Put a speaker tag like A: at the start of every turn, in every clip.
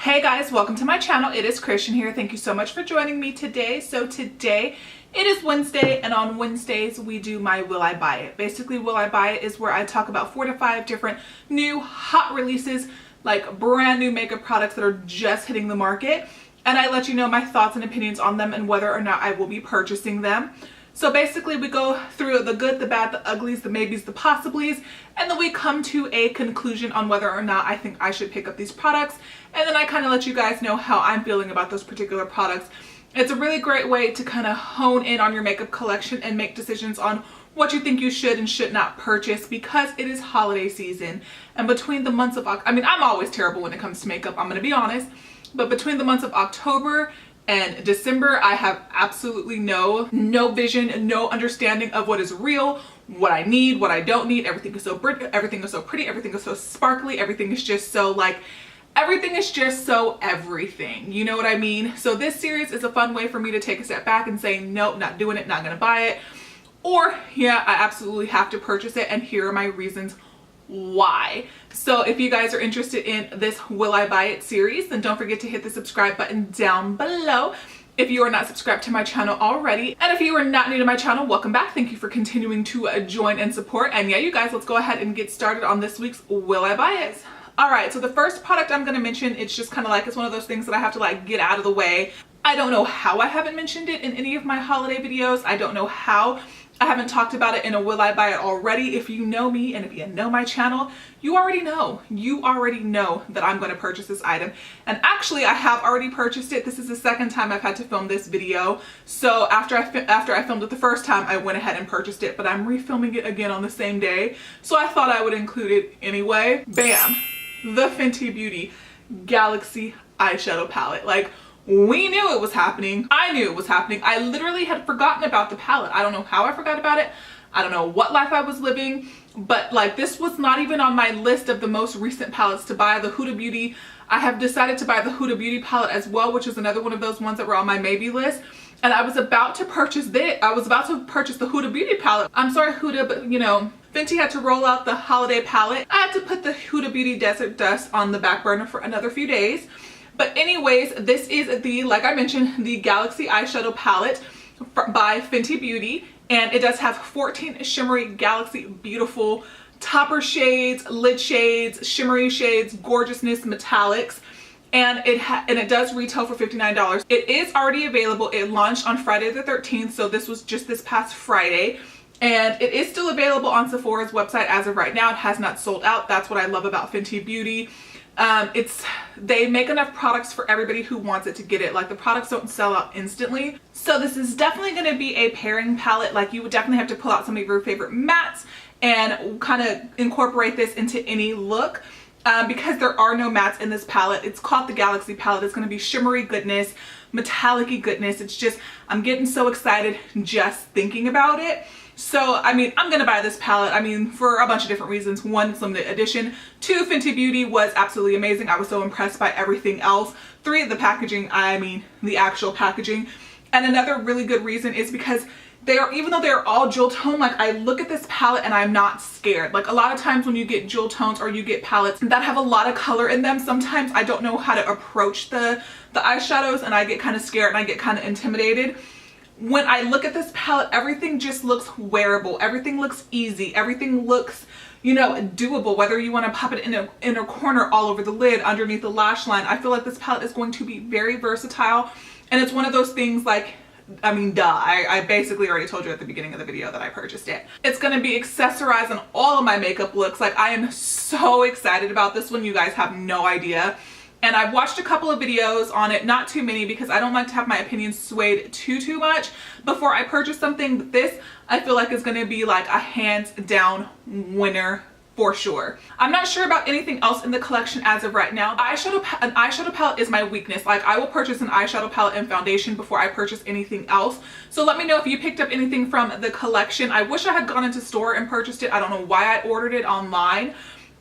A: Hey guys, welcome to my channel. It is Christian here. Thank you so much for joining me today. So today it is Wednesday, and on Wednesdays we do my Will I Buy It. Basically, Will I Buy It is where I talk about 4 to 5 different new hot releases, like brand new makeup products that are just hitting the market, and I let you know my thoughts and opinions on them and whether or not I will be purchasing them. So basically we go through the good, the bad, the uglies, the maybes, the possiblies, and then we come to a conclusion on whether or not I think I should pick up these products. And then I kind of let you guys know how I'm feeling about those particular products. It's a really great way to kind of hone in on your makeup collection and make decisions on what you think you should and should not purchase, because it is holiday season. And between the months of, I'm always terrible when it comes to makeup, I'm going to be honest, but between the months of October and December, I have absolutely no vision, no understanding of what is real, what I need, what I don't need. Everything is so pretty, everything is so pretty, everything is so sparkly, everything is just so everything is just so everything. You know what I mean? So this series is a fun way for me to take a step back and say, nope, not doing it, not gonna buy it. Or, yeah, I absolutely have to purchase it, and here are my reasons why. So if you guys are interested in this Will I Buy It series, then don't forget to hit the subscribe button down below if you are not subscribed to my channel already. And if you are not new to my channel, welcome back. Thank you for continuing to join and support. And yeah, you guys, let's go ahead and get started on this week's Will I Buy It. Alright, so the first product I'm going to mention, it's just kind of it's one of those things that I have to get out of the way. I don't know how I haven't mentioned it in any of my holiday videos. I don't know how I haven't talked about it in a Will I Buy It already. If you know me and if you know my channel, you already know that I'm going to purchase this item. And actually, I have already purchased it. This is the second time I've had to film this video. So after I filmed it the first time, I went ahead and purchased it, but I'm refilming it again on the same day. So I thought I would include it anyway. Bam! The Fenty Beauty Galaxy Eyeshadow Palette. We knew it was happening. I knew it was happening. I literally had forgotten about the palette. I don't know how I forgot about it. I don't know what life I was living, but this was not even on my list of the most recent palettes to buy. The Huda Beauty, I have decided to buy the Huda Beauty palette as well, which is another one of those ones that were on my maybe list. And I was about to purchase this. I was about to purchase the Huda Beauty palette. I'm sorry, Huda, but you know, Fenty had to roll out the holiday palette. I had to put the Huda Beauty Desert Dust on the back burner for another few days. But anyways, this is the, like I mentioned, the Galaxy Eyeshadow Palette by Fenty Beauty. And it does have 14 shimmery, galaxy, beautiful topper shades, lid shades, shimmery shades, gorgeousness, metallics. And it does retail for $59. It is already available. It launched on Friday the 13th, so this was just this past Friday. And it is still available on Sephora's website as of right now. It has not sold out. That's what I love about Fenty Beauty. They make enough products for everybody who wants it to get it. The products don't sell out instantly. So this is definitely going to be a pairing palette. You would definitely have to pull out some of your favorite mattes and kind of incorporate this into any look. Because there are no mattes in this palette. It's called the Galaxy palette. It's going to be shimmery goodness, metallic-y goodness. It's just, I'm getting so excited just thinking about it. So, I'm going to buy this palette, for a bunch of different reasons. 1, it's limited edition. 2, Fenty Beauty was absolutely amazing. I was so impressed by everything else. 3, the packaging, the actual packaging. And another really good reason is because even though they're all jewel tone, I look at this palette and I'm not scared. A lot of times when you get jewel tones or you get palettes that have a lot of color in them, sometimes I don't know how to approach the eyeshadows, and I get kind of scared and I get kind of intimidated. When I look at this palette, everything just looks wearable. Everything looks easy. Everything looks, doable. Whether you want to pop it in a corner, all over the lid, underneath the lash line. I feel like this palette is going to be very versatile. And it's one of those things duh. I basically already told you at the beginning of the video that I purchased it. It's going to be accessorized on all of my makeup looks. I am so excited about this one. You guys have no idea. And I've watched a couple of videos on it, not too many, because I don't like to have my opinions swayed too much before I purchase something. But this, I feel like, is going to be a hands down winner for sure. I'm not sure about anything else in the collection as of right now. An eyeshadow palette is my weakness. I will purchase an eyeshadow palette and foundation before I purchase anything else. So let me know if you picked up anything from the collection. I wish I had gone into store and purchased it. I don't know why I ordered it online.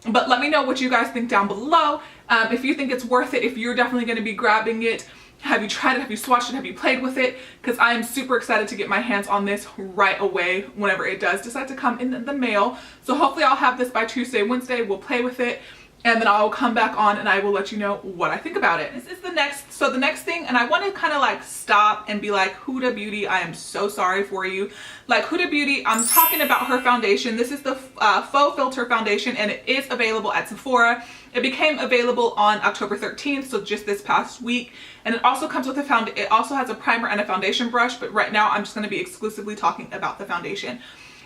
A: But let me know what you guys think down below. If you think it's worth it, if you're definitely going to be grabbing it. Have you tried it? Have you swatched it? Have you played with it? Because I am super excited to get my hands on this right away whenever it does decide to come in the mail. So hopefully I'll have this by Tuesday, Wednesday. We'll play with it and then I'll come back on and I will let you know what I think about it. This is the next thing, and I want to kind of like stop and be like, Huda Beauty, I am so sorry for you. Like, Huda Beauty, I'm talking about her foundation. This is the Faux Filter foundation, and it is available at Sephora. It became available on October 13th, so just this past week. And it also comes with it also has a primer and a foundation brush, but right now I'm just going to be exclusively talking about the foundation.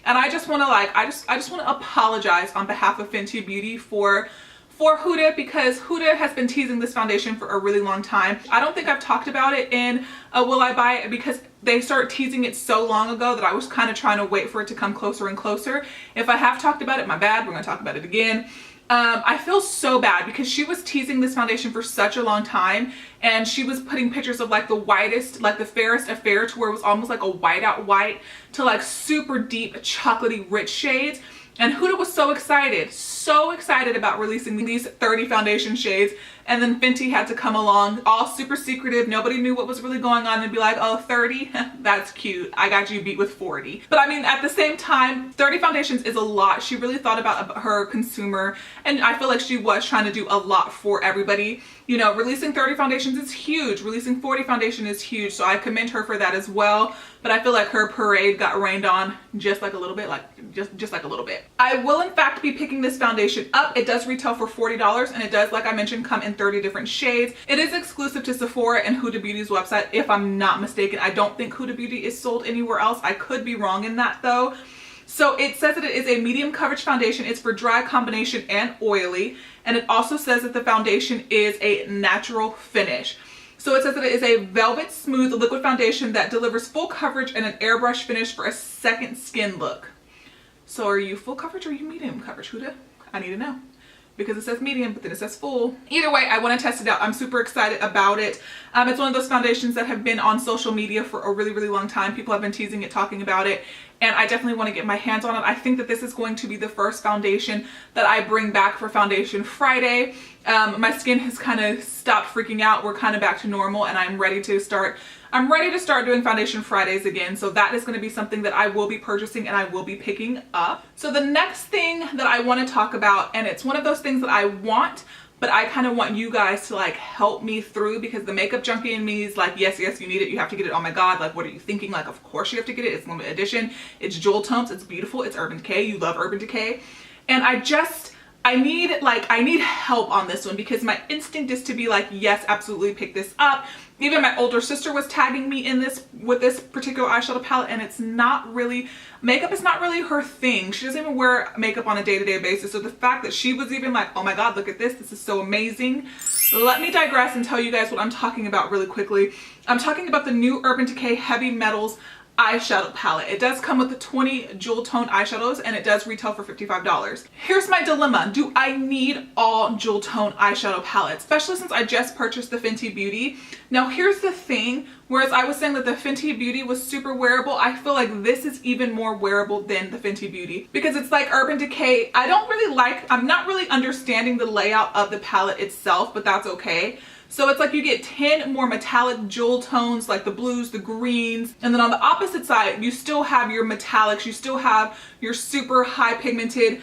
A: And I just want to like, I just want to apologize on behalf of Fenty Beauty for Huda, because Huda has been teasing this foundation for a really long time. I don't think I've talked about it in Will I Buy It, because they started teasing it so long ago that I was kind of trying to wait for it to come closer and closer. If I have talked about it, my bad, we're going to talk about it again. I feel so bad because she was teasing this foundation for such a long time, and she was putting pictures of like the whitest, like the fairest of fair, to where it was almost like a whiteout white, to like super deep chocolatey rich shades. And Huda was so excited about releasing these 30 foundation shades, and then Fenty had to come along, all super secretive. Nobody knew what was really going on, and be like, oh, 30? That's cute. I got you beat with 40. But I mean, at the same time, 30 foundations is a lot. She really thought about her consumer, and I feel like she was trying to do a lot for everybody. You know, releasing 30 foundations is huge. Releasing 40 foundation is huge, so I commend her for that as well. But I feel like her parade got rained on just like a little bit, just like a little bit. I will in fact be picking this foundation up. It does retail for $40, and it does, like I mentioned, come in 30 different shades. It is exclusive to Sephora and Huda Beauty's website, if I'm not mistaken. I don't think Huda Beauty is sold anywhere else. I could be wrong in that though. So it says that it is a medium coverage foundation. It's for dry, combination, and oily. And it also says that the foundation is a natural finish. So it says that it is a velvet smooth liquid foundation that delivers full coverage and an airbrush finish for a second skin look. So are you full coverage or are you medium coverage, Huda? I need to know, because it says medium, but then it says full. Either way, I want to test it out. I'm super excited about it. It's one of those foundations that have been on social media for a really, really long time. People have been teasing it, talking about it, and I definitely want to get my hands on it. I think that this is going to be the first foundation that I bring back for Foundation Friday. My skin has kind of stopped freaking out. We're kind of back to normal, and I'm ready to start doing Foundation Fridays again. So that is going to be something that I will be purchasing and I will be picking up. So the next thing that I want to talk about, and it's one of those things that I want, but I kind of want you guys to like help me through, because the makeup junkie in me is like, yes, you need it. You have to get it. Oh my God. Like, what are you thinking? Like, of course you have to get it. It's limited edition. It's jewel tones. It's beautiful. It's Urban Decay. You love Urban Decay. And I need help on this one, because my instinct is to be like, yes, absolutely pick this up. Even my older sister was tagging me in this with this particular eyeshadow palette, and it's not really, makeup is not really her thing. She doesn't even wear makeup on a day-to-day basis. So the fact that she was even like, oh my God, look at this. This is so amazing. Let me digress and tell you guys what I'm talking about really quickly. I'm talking about the new Urban Decay Heavy Metals eyeshadow palette. It does come with the 20 jewel tone eyeshadows, and it does retail for $55. Here's my dilemma. Do I need all jewel tone eyeshadow palettes, especially since I just purchased the Fenty Beauty? Now here's the thing, whereas I was saying that the Fenty Beauty was super wearable, I feel like this is even more wearable than the Fenty Beauty, because it's like Urban Decay. I'm not really understanding the layout of the palette itself, but that's okay. So it's like you get 10 more metallic jewel tones, like the blues, the greens, and then on the opposite side, you still have your metallics, you still have your super high pigmented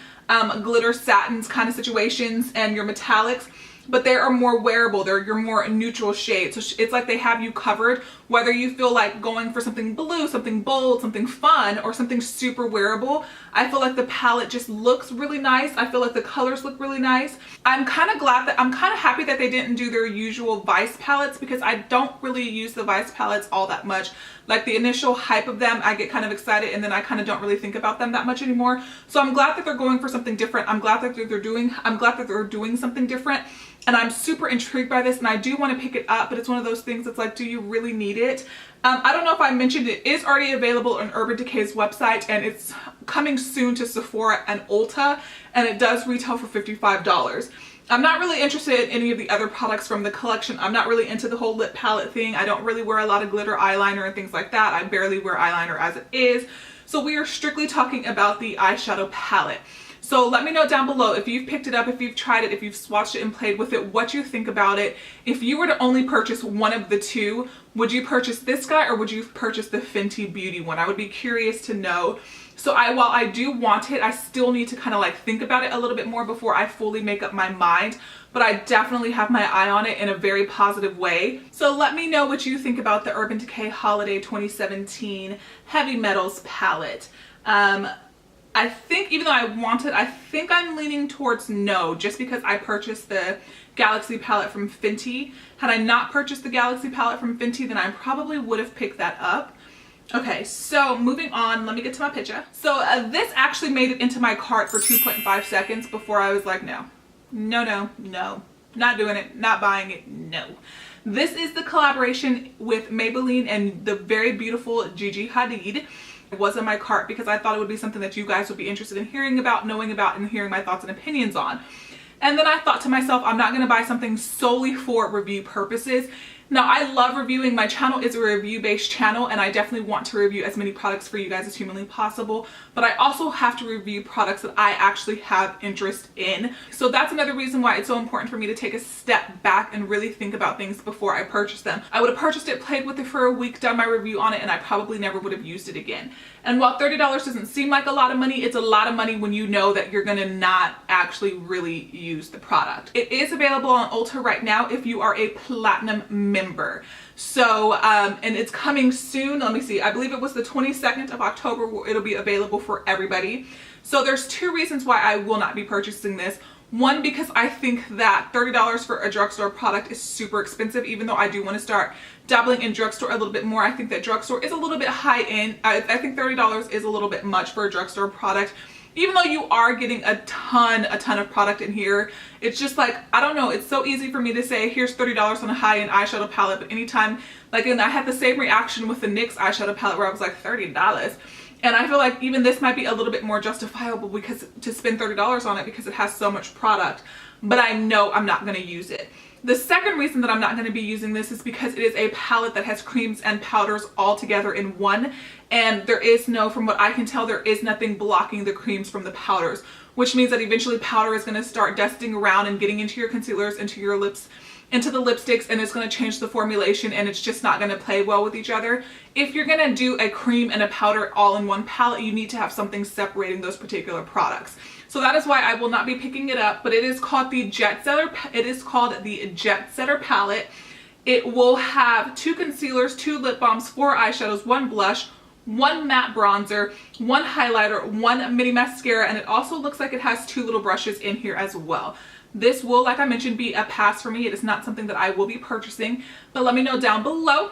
A: glitter satins kind of situations and your metallics, but they are more wearable. They're your more neutral shades. So it's like they have you covered, whether you feel like going for something blue, something bold, something fun, or something super wearable. I feel like the palette just looks really nice. I feel like the colors look really nice. I'm kind of happy that they didn't do their usual Vice palettes, because I don't really use the Vice palettes all that much. Like the initial hype of them, I get kind of excited, and then I kind of don't really think about them that much anymore. So I'm glad that they're going for something different. I'm glad that they're doing something different. And I'm super intrigued by this, and I do want to pick it up, but it's one of those things that's like, do you really need it? I don't know if I mentioned it is already available on Urban Decay's website, and it's coming soon to Sephora and Ulta, and it does retail for $55. I'm not really interested in any of the other products from the collection. I'm not really into the whole lip palette thing. I don't really wear a lot of glitter eyeliner and things like that. I barely wear eyeliner as it is. So we are strictly talking about the eyeshadow palette. So let me know down below if you've picked it up, if you've tried it, if you've swatched it and played with it, what you think about it. If you were to only purchase one of the two, would you purchase this guy or would you purchase the Fenty Beauty one? I would be curious to know. So while I do want it, I still need to kind of like think about it a little bit more before I fully make up my mind. But I definitely have my eye on it in a very positive way. So let me know what you think about the Urban Decay Holiday 2017 Heavy Metals palette. I think, even though I want it, I think I'm leaning towards no, just because I purchased the Galaxy palette from Fenty. Had I not purchased the Galaxy palette from Fenty, then I probably would have picked that up. Okay, so moving on, let me get to my picture. So this actually made it into my cart for 2.5 seconds before I was like, no, not doing it, not buying it, no. This is the collaboration with Maybelline and the very beautiful Gigi Hadid. It was in my cart because I thought it would be something that you guys would be interested in hearing about, knowing about, and hearing my thoughts and opinions on. And then I thought to myself, I'm not going to buy something solely for review purposes. Now, I love reviewing. My channel is a review-based channel, and I definitely want to review as many products for you guys as humanly possible. But I also have to review products that I actually have interest in. So that's another reason why it's so important for me to take a step back and really think about things before I purchase them. I would have purchased it, played with it for a week, done my review on it, and I probably never would have used it again. And while $30 doesn't seem like a lot of money, it's a lot of money when you know that you're gonna not actually really use the product. It is available on Ulta right now if you are a platinum member. So, and it's coming soon. Let me see. I believe it was the 22nd of October where it'll be available for everybody. So there's two reasons why I will not be purchasing this. One, because I think that $30 for a drugstore product is super expensive, even though I do want to start dabbling in drugstore a little bit more. I think that drugstore is a little bit high end. I think $30 is a little bit much for a drugstore product. Even though you are getting a ton of product in here, it's just like, I don't know, it's so easy for me to say, here's $30 on a high-end eyeshadow palette, but anytime, like, and I had the same reaction with the NYX eyeshadow palette where I was like, $30. And I feel like even this might be a little bit more justifiable because to spend $30 on it because it has so much product, but I know I'm not going to use it. The second reason that I'm not going to be using this is because it is a palette that has creams and powders all together in one, and there is no, from what I can tell, there is nothing blocking the creams from the powders, which means that eventually powder is going to start dusting around and getting into your concealers, into your lips, into the lipsticks, and it's going to change the formulation, and it's just not going to play well with each other. If you're going to do a cream and a powder all in one palette, you need to have something separating those particular products. So that is why I will not be picking it up, but it is called the Jet Setter. It is called the Jet Setter palette. It will have 2 concealers, 2 lip balms, 4 eyeshadows, 1 blush, 1 matte bronzer, 1 highlighter, 1 mini mascara, and it also looks like it has 2 little brushes in here as well. This will, like I mentioned, be a pass for me. It is not something that I will be purchasing, but let me know down below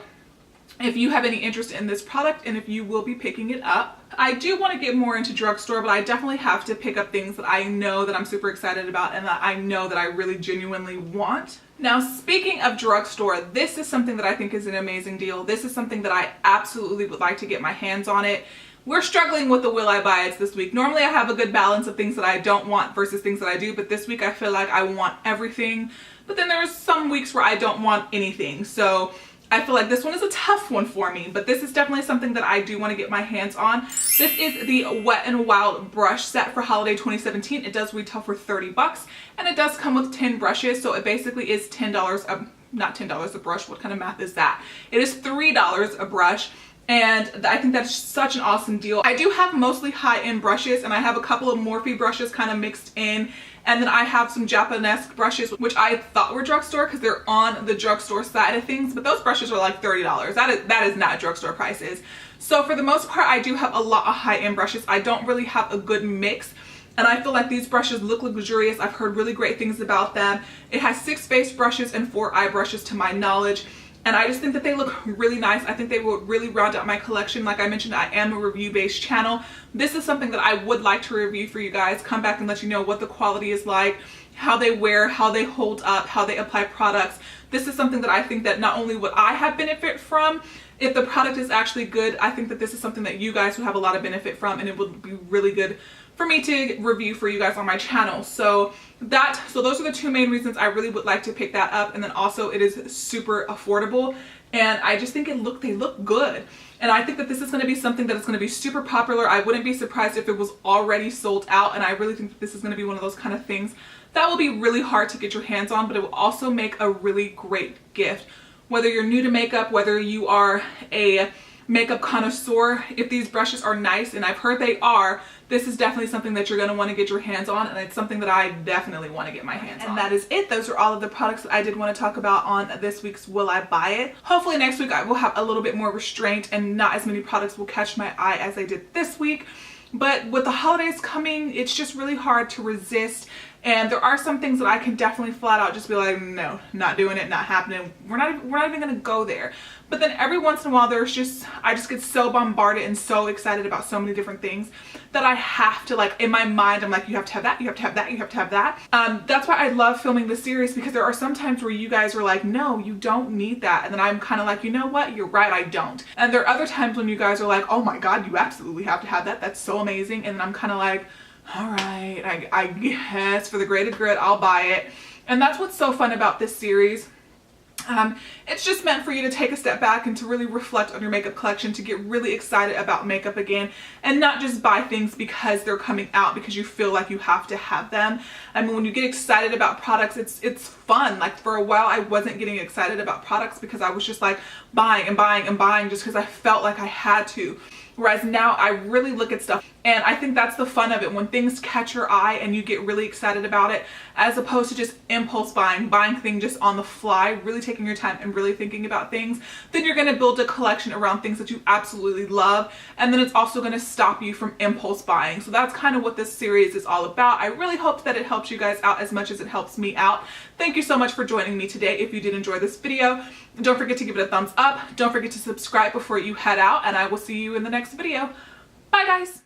A: if you have any interest in this product and if you will be picking it up. I do want to get more into drugstore, but I definitely have to pick up things that I know that I'm super excited about and that I know that I really genuinely want. Now, speaking of drugstore, this is something that I think is an amazing deal. This is something that I absolutely would like to get my hands on it. We're struggling with the will I buy it this week. Normally I have a good balance of things that I don't want versus things that I do, but this week I feel like I want everything. But then there's some weeks where I don't want anything. So I feel like this one is a tough one for me, but this is definitely something that I do want to get my hands on. This is the Wet n Wild brush set for holiday 2017. It does retail for 30 bucks, and it does come with 10 brushes, so it basically is $10, not $10 a brush. What kind of math is that? It is $3 a brush. And I think that's such an awesome deal. I do have mostly high-end brushes, and I have a couple of Morphe brushes kind of mixed in. And then I have some Japanese brushes, which I thought were drugstore because they're on the drugstore side of things. But those brushes are like $30. That is not drugstore prices. So for the most part, I do have a lot of high-end brushes. I don't really have a good mix. And I feel like these brushes look luxurious. I've heard really great things about them. It has 6 face brushes and 4 eye brushes to my knowledge. And I just think that they look really nice. I think they will really round out my collection. Like I mentioned, I am a review-based channel. This is something that I would like to review for you guys. Come back and let you know what the quality is like, how they wear, how they hold up, how they apply products. This is something that I think that not only would I have benefit from, if the product is actually good, I think that this is something that you guys would have a lot of benefit from, and it would be really good for me to review for you guys on my channel. So those are the two main reasons I really would like to pick that up. And then also it is super affordable, and I just think they look good. And I think that this is going to be something that is going to be super popular. I wouldn't be surprised if it was already sold out, and I really think that this is going to be one of those kind of things that will be really hard to get your hands on, but it will also make a really great gift. Whether you're new to makeup, whether you are a makeup connoisseur, if these brushes are nice, and I've heard they are, this is definitely something that you're going to want to get your hands on, and it's something that I definitely want to get my hands on. And that is it. Those are all of the products that I did want to talk about on this week's Will I Buy It. Hopefully next week I will have a little bit more restraint and not as many products will catch my eye as I did this week. But with the holidays coming, it's just really hard to resist. And there are some things that I can definitely flat out just be like, no, not doing it, not happening. We're not even gonna go there. But then every once in a while, I just get so bombarded and so excited about so many different things that I have to, like, in my mind, I'm like, you have to have that, you have to have that, you have to have that. That's why I love filming this series, because there are some times where you guys are like, no, you don't need that. And then I'm kind of like, you know what? You're right, I don't. And there are other times when you guys are like, oh my God, you absolutely have to have that. That's so amazing. And then I'm kind of like, all right, I guess for the greater good, I'll buy it. And that's what's so fun about this series. It's just meant for you to take a step back and to really reflect on your makeup collection, to get really excited about makeup again, and not just buy things because they're coming out because you feel like you have to have them. I mean, when you get excited about products, it's fun. Like, for a while I wasn't getting excited about products because I was just like buying and buying and buying just because I felt like I had to. Whereas now I really look at stuff, and I think that's the fun of it, when things catch your eye and you get really excited about it, as opposed to just impulse buying things just on the fly, really taking your time and really thinking about things. Then you're going to build a collection around things that you absolutely love, and then it's also going to stop you from impulse buying. So that's kind of what this series is all about. I really hope that it helps you guys out as much as it helps me out. Thank you so much for joining me today. If you did enjoy this video, don't forget to give it a thumbs up. Don't forget to subscribe before you head out, and I will see you in the next video. Bye guys.